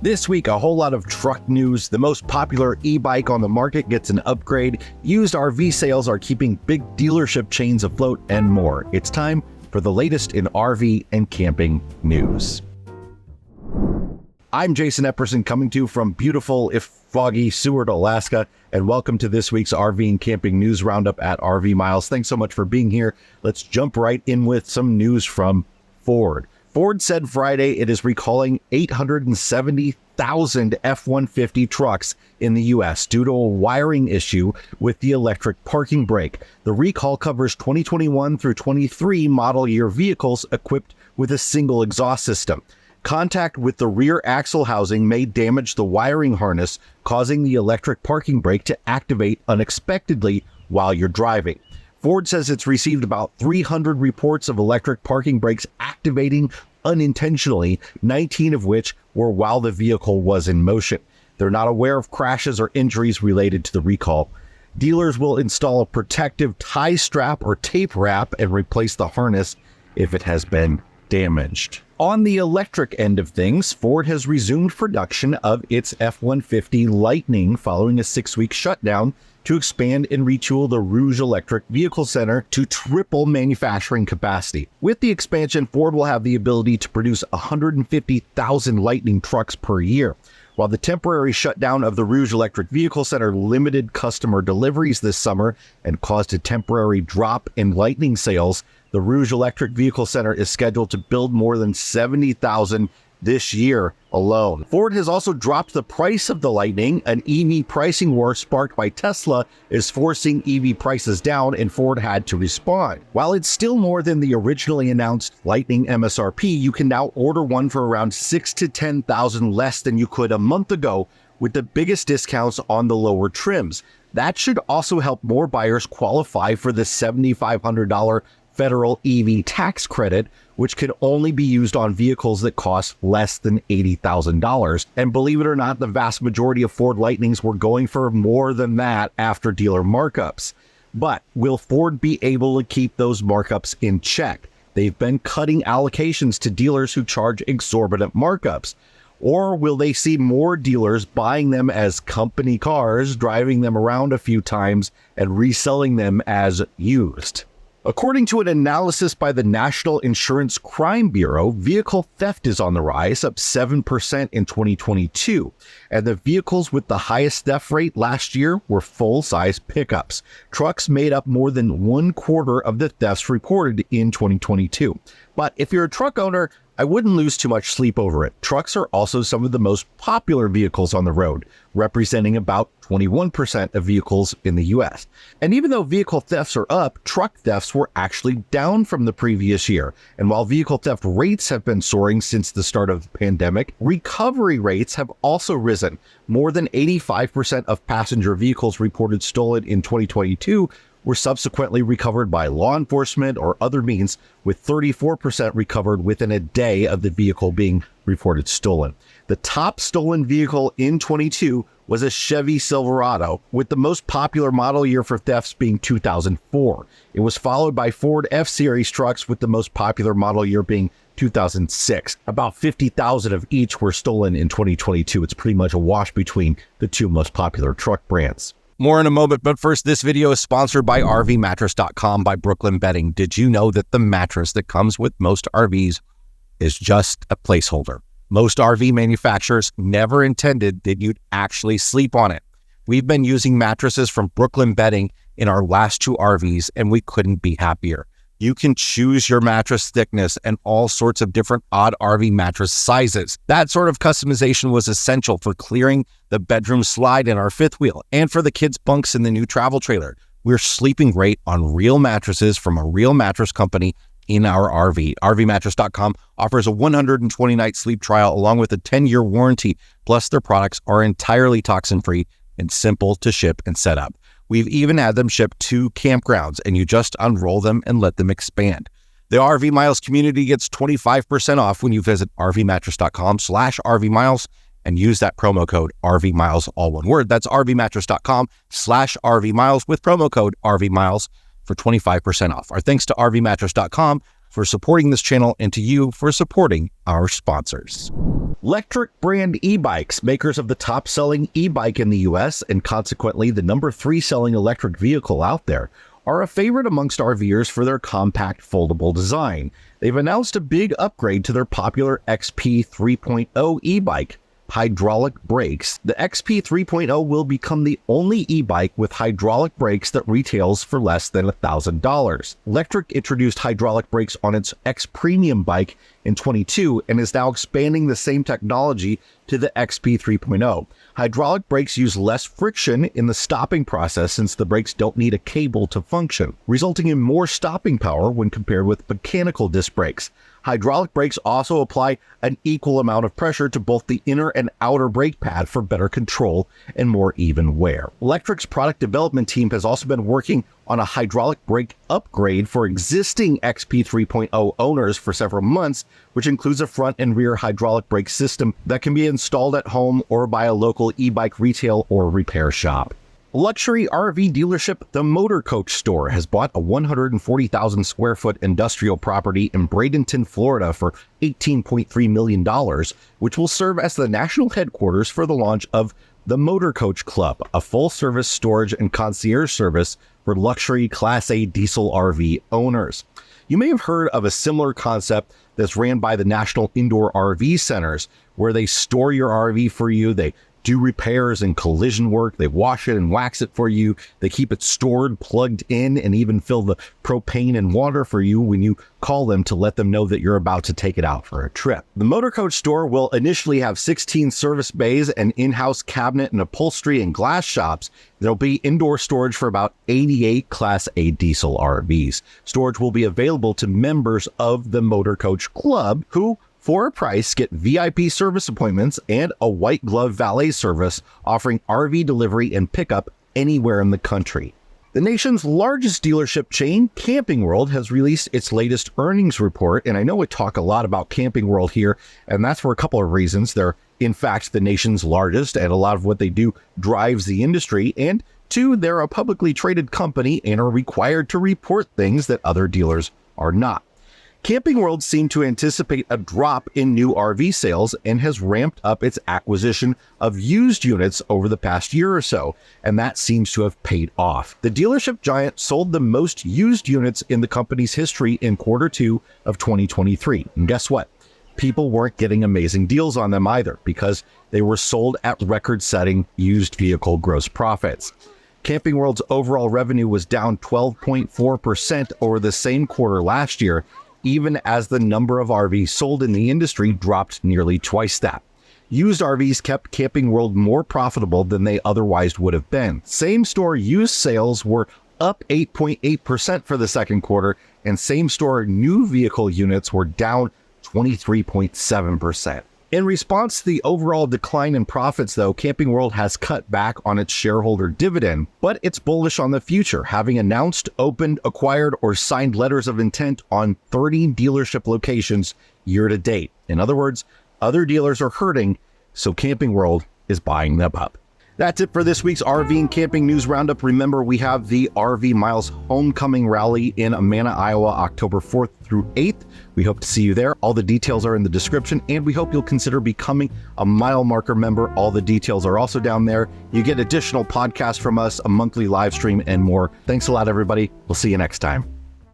This week, a whole lot of truck news. The most popular e-bike on the market gets an upgrade. Used RV sales are keeping big dealership chains afloat, and more. It's time for the latest in RV and camping news. I'm Jason Epperson, coming to you from beautiful, if foggy, Seward, Alaska, and welcome to this week's RV and camping news roundup at RV Miles. Thanks so much for being here. Let's jump right in with some news from Ford. Ford said Friday it is recalling 870,000 F-150 trucks in the U.S. due to a wiring issue with the electric parking brake. The recall covers 2021 through 23 model year vehicles equipped with a single exhaust system. Contact with the rear axle housing may damage the wiring harness, causing the electric parking brake to activate unexpectedly while you're driving. Ford says it's received about 300 reports of electric parking brakes activating unintentionally, 19 of which were while the vehicle was in motion. They're not aware of crashes or injuries related to the recall. Dealers will install a protective tie strap or tape wrap and replace the harness if it has been damaged. On the electric end of things, Ford has resumed production of its F-150 Lightning following a 6-week shutdown to expand and retool the Rouge Electric Vehicle Center to triple manufacturing capacity. With the expansion, Ford will have the ability to produce 150,000 Lightning trucks per year. While the temporary shutdown of the Rouge Electric Vehicle Center limited customer deliveries this summer and caused a temporary drop in Lightning sales, the Rouge Electric Vehicle Center is scheduled to build more than 70,000 this year alone. Ford has also dropped the price of the Lightning. An EV pricing war sparked by Tesla is forcing EV prices down, and Ford had to respond. While it's still more than the originally announced Lightning MSRP, you can now order one for around $6,000 to $10,000 less than you could a month ago, with the biggest discounts on the lower trims. That should also help more buyers qualify for the $7,500 federal EV tax credit, which can only be used on vehicles that cost less than $80,000. And believe it or not, the vast majority of Ford Lightnings were going for more than that after dealer markups. But will Ford be able to keep those markups in check? They've been cutting allocations to dealers who charge exorbitant markups. Or will they see more dealers buying them as company cars, driving them around a few times, and reselling them as used? According to an analysis by the National Insurance Crime Bureau, vehicle theft is on the rise, up 7% in 2022. And the vehicles with the highest theft rate last year were full-size pickups. Trucks made up more than 1/4 of the thefts reported in 2022. But if you're a truck owner, I wouldn't lose too much sleep over it. Trucks are also some of the most popular vehicles on the road, representing about 21% of vehicles in the U.S. And even though vehicle thefts are up, truck thefts were actually down from the previous year. And while vehicle theft rates have been soaring since the start of the pandemic, recovery rates have also risen. More than 85% of passenger vehicles reported stolen in 2022 were subsequently recovered by law enforcement or other means, with 34% recovered within a day of the vehicle being reported stolen. The top stolen vehicle in 22 was a Chevy Silverado, with the most popular model year for thefts being 2004. It was followed by Ford F-Series trucks, with the most popular model year being 2006. About 50,000 of each were stolen in 2022. It's pretty much a wash between the two most popular truck brands. More in a moment, but first, this video is sponsored by RVmattress.com by Brooklyn Bedding. Did you know that the mattress that comes with most RVs is just a placeholder? Most RV manufacturers never intended that you'd actually sleep on it. We've been using mattresses from Brooklyn Bedding in our last 2 RVs, and we couldn't be happier. You can choose your mattress thickness and all sorts of different odd RV mattress sizes. That sort of customization was essential for clearing the bedroom slide in our 5th wheel and for the kids' bunks in the new travel trailer. We're sleeping great on real mattresses from a real mattress company in our RV. RVmattress.com offers a 120-night sleep trial along with a 10-year warranty. Plus, their products are entirely toxin-free and simple to ship and set up. We've even had them shipped to campgrounds, and you just unroll them and let them expand. The RV Miles community gets 25% off when you visit rvmattress.com/RVMiles and use that promo code RVMiles, all one word. That's rvmattress.com/RVMiles with promo code RVMiles for 25% off. Our thanks to rvmattress.com for supporting this channel and to you for supporting our sponsors. Electric brand e-bikes, makers of the top-selling e-bike in the US and consequently the number 3 selling electric vehicle out there, are a favorite amongst RVers for their compact foldable design. They've announced a big upgrade to their popular XP 3.0 e-bike, hydraulic brakes. The XP 3.0 will become the only e-bike with hydraulic brakes that retails for less than $1,000. Electric introduced hydraulic brakes on its X Premium bike in 22 and is now expanding the same technology to the XP 3.0. Hydraulic brakes use less friction in the stopping process since the brakes don't need a cable to function, resulting in more stopping power when compared with mechanical disc brakes. Hydraulic brakes also apply an equal amount of pressure to both the inner and outer brake pad for better control and more even wear. Electric's product development team has also been working on a hydraulic brake upgrade for existing XP 3.0 owners for several months, which includes a front and rear hydraulic brake system that can be installed at home or by a local e-bike retail or repair shop. Luxury RV dealership The Motor Coach Store has bought a 140,000 square foot industrial property in Bradenton, Florida for $18.3 million, which will serve as the national headquarters for the launch of the Motor Coach Club, a full-service storage and concierge service for luxury Class A diesel RV owners. You may have heard of a similar concept that's ran by the National Indoor RV Centers, where they store your RV for you, they do repairs and collision work, they wash it and wax it for you, they keep it stored, plugged in, and even fill the propane and water for you when you call them to let them know that you're about to take it out for a trip. The Motor Coach Store will initially have 16 service bays, an in-house cabinet and upholstery and glass shops. There'll be indoor storage for about 88 Class A diesel RVs. Storage will be available to members of the Motor Coach Club who, for a price, get VIP service appointments and a white glove valet service offering RV delivery and pickup anywhere in the country. The nation's largest dealership chain, Camping World, has released its latest earnings report, and I know we talk a lot about Camping World here, and that's for a couple of reasons. They're, in fact, the nation's largest, and a lot of what they do drives the industry, and 2, they're a publicly traded company and are required to report things that other dealers are not. Camping World seemed to anticipate a drop in new RV sales and has ramped up its acquisition of used units over the past year or so, and that seems to have paid off. The dealership giant sold the most used units in the company's history in Q2 of 2023. And guess what? People weren't getting amazing deals on them either because they were sold at record-setting used vehicle gross profits. Camping World's overall revenue was down 12.4% over the same quarter last year, even as the number of RVs sold in the industry dropped nearly twice that. Used RVs kept Camping World more profitable than they otherwise would have been. Same-store used sales were up 8.8% for the second quarter, and same-store new vehicle units were down 23.7%. In response to the overall decline in profits, though, Camping World has cut back on its shareholder dividend, but it's bullish on the future, having announced, opened, acquired, or signed letters of intent on 30 dealership locations year to date. In other words, other dealers are hurting, so Camping World is buying them up. That's it for this week's RV and Camping News Roundup. Remember, we have the RV Miles Homecoming Rally in Amana, Iowa, October 4th through 8th. We hope to see you there. All the details are in the description, and we hope you'll consider becoming a Mile Marker member. All the details are also down there. You get additional podcasts from us, a monthly live stream, and more. Thanks a lot, everybody. We'll see you next time.